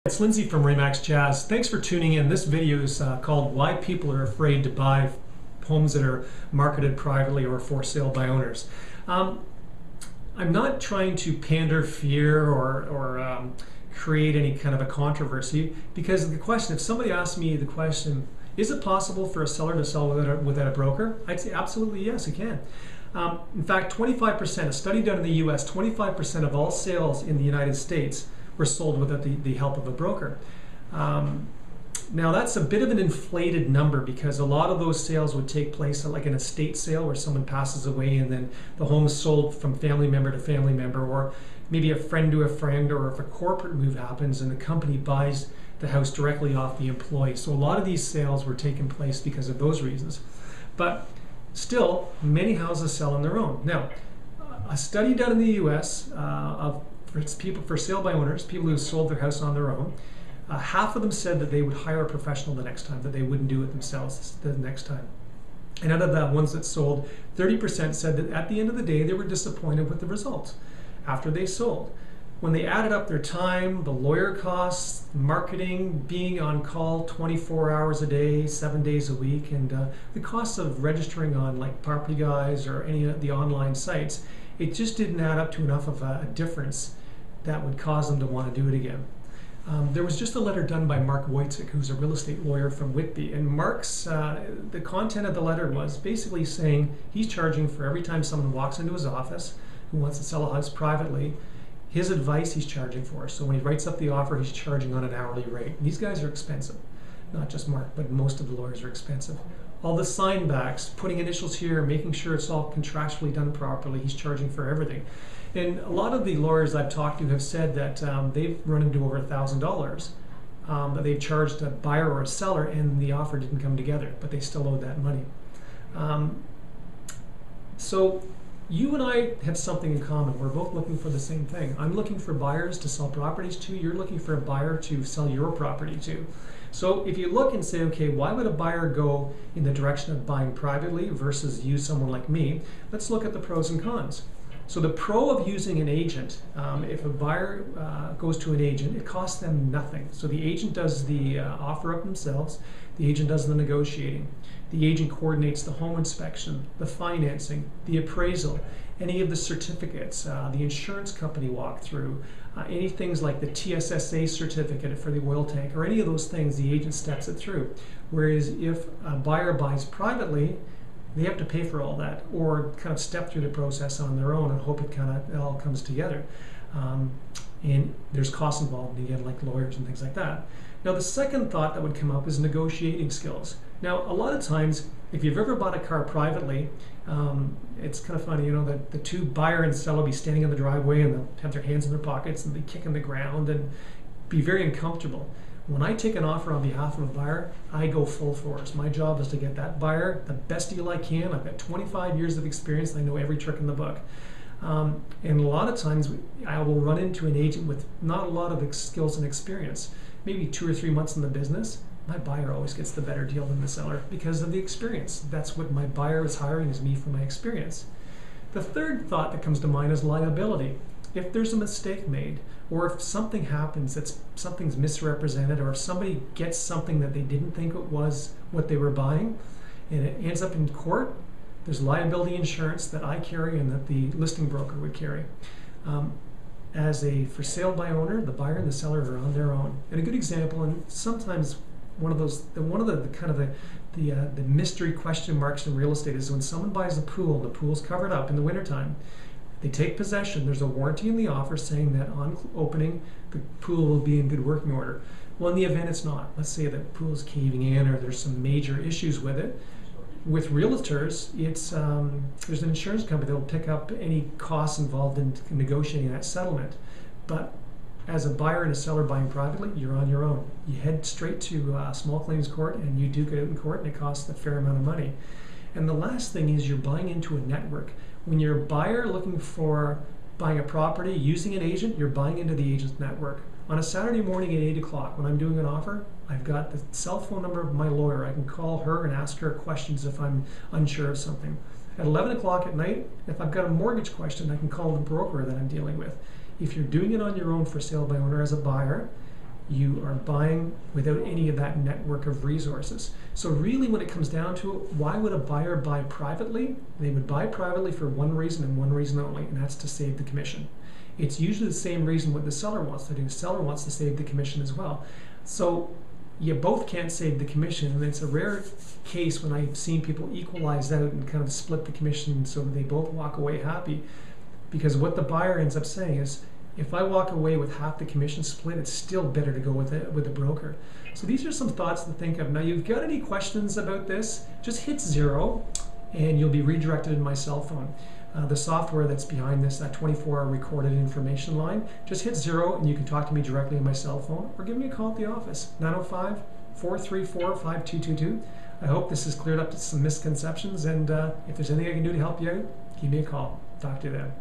It's Lindsay from Remax Jazz. Thanks for tuning in. This video is called Why People Are Afraid to Buy Homes That Are Marketed Privately or For Sale by Owners. I'm not trying to pander fear or create any kind of a controversy, because the question, if somebody asks me the question, is it possible for a seller to sell without a broker? I'd say absolutely yes, it can. In fact, 25%, a study done in the US, 25% of all sales in the United States were sold without the help of a broker. Now that's a bit of an inflated number, because a lot of those sales would take place like an estate sale where someone passes away and then the home is sold from family member to family member, or maybe a friend to a friend, or if a corporate move happens and the company buys the house directly off the employee. So a lot of these sales were taking place because of those reasons. But still, many houses sell on their own. Now, a study done in the US for sale by owners, people who sold their house on their own, half of them said that they would hire a professional the next time, that they wouldn't do it themselves the next time. And out of the ones that sold, 30% said that at the end of the day they were disappointed with the results after they sold. When they added up their time, the lawyer costs, marketing, being on call 24 hours a day, 7 days a week, and the costs of registering on like Property Guys or any of the online sites, it just didn't add up to enough of a difference that would cause them to want to do it again. There was just a letter done by Mark Wojcik, who's a real estate lawyer from Whitby, and Mark's, the content of the letter was basically saying he's charging for every time someone walks into his office who wants to sell a house privately, his advice he's charging for. So when he writes up the offer, he's charging on an hourly rate. And these guys are expensive. Not just Mark, but most of the lawyers are expensive. All the sign backs, putting initials here, making sure it's all contractually done properly, he's charging for everything. And a lot of the lawyers I've talked to have said that they've run into over $1,000 that they've charged a buyer or a seller, and the offer didn't come together, but they still owed that money. So you and I have something in common. We're both looking for the same thing. I'm looking for buyers to sell properties to. You're looking for a buyer to sell your property to. So if you look and say, okay, why would a buyer go in the direction of buying privately versus use someone like me? Let's look at the pros and cons. So the pro of using an agent, if a buyer goes to an agent, it costs them nothing. So the agent does the offer up themselves, the agent does the negotiating, the agent coordinates the home inspection, the financing, the appraisal, any of the certificates, the insurance company walkthrough, any things like the TSSA certificate for the oil tank, or any of those things, the agent steps it through. Whereas if a buyer buys privately, they have to pay for all that, or kind of step through the process on their own and hope it all comes together. And there's costs involved, again, like lawyers and things like that. Now, the second thought that would come up is negotiating skills. Now, a lot of times, if you've ever bought a car privately, it's kind of funny, you know, that the two buyer and seller will be standing in the driveway and they'll have their hands in their pockets and be kicking the ground and be very uncomfortable. When I take an offer on behalf of a buyer, I go full force. My job is to get that buyer the best deal I can. I've got 25 years of experience and I know every trick in the book. And a lot of times I will run into an agent with not a lot of skills and experience, maybe 2 or 3 months in the business. My buyer always gets the better deal than the seller because of the experience. That's what my buyer is hiring, is me for my experience. The third thought that comes to mind is liability. If there's a mistake made, or if something happens, something's misrepresented, or if somebody gets something that they didn't think it was what they were buying, and it ends up in court, there's liability insurance that I carry and that the listing broker would carry. As a for sale by owner, the buyer and the seller are on their own. And a good example, and sometimes one of the mystery question marks in real estate is when someone buys a pool, the pool's covered up in the wintertime. They take possession, there's a warranty in the offer saying that on opening, the pool will be in good working order. Well, in the event it's not, let's say the pool is caving in or there's some major issues with it. With realtors, there's an insurance company that will pick up any costs involved in negotiating that settlement. But as a buyer and a seller buying privately, you're on your own. You head straight to small claims court and you duke it out in court, and it costs a fair amount of money. And the last thing is you're buying into a network. When you're a buyer looking for buying a property using an agent, you're buying into the agent's network. On a Saturday morning at 8 o'clock, when I'm doing an offer, I've got the cell phone number of my lawyer. I can call her and ask her questions if I'm unsure of something. At 11 o'clock at night, if I've got a mortgage question, I can call the broker that I'm dealing with. If you're doing it on your own for sale by owner as a buyer, you are buying without any of that network of resources. So really when it comes down to it, why would a buyer buy privately? They would buy privately for one reason and one reason only, and that's to save the commission. It's usually the same reason what the seller wants to do. The seller wants to save the commission as well. So you both can't save the commission, and it's a rare case when I've seen people equalize out and kind of split the commission so that they both walk away happy. Because what the buyer ends up saying is, if I walk away with half the commission split, it's still better to go with a broker. So these are some thoughts to think of. Now, you've got any questions about this, just hit 0 and you'll be redirected in my cell phone. The software that's behind this, that 24-hour recorded information line, just hit 0 and you can talk to me directly on my cell phone, or give me a call at the office, 905-434-5222. I hope this has cleared up some misconceptions, and if there's anything I can do to help you out, give me a call. Talk to you then.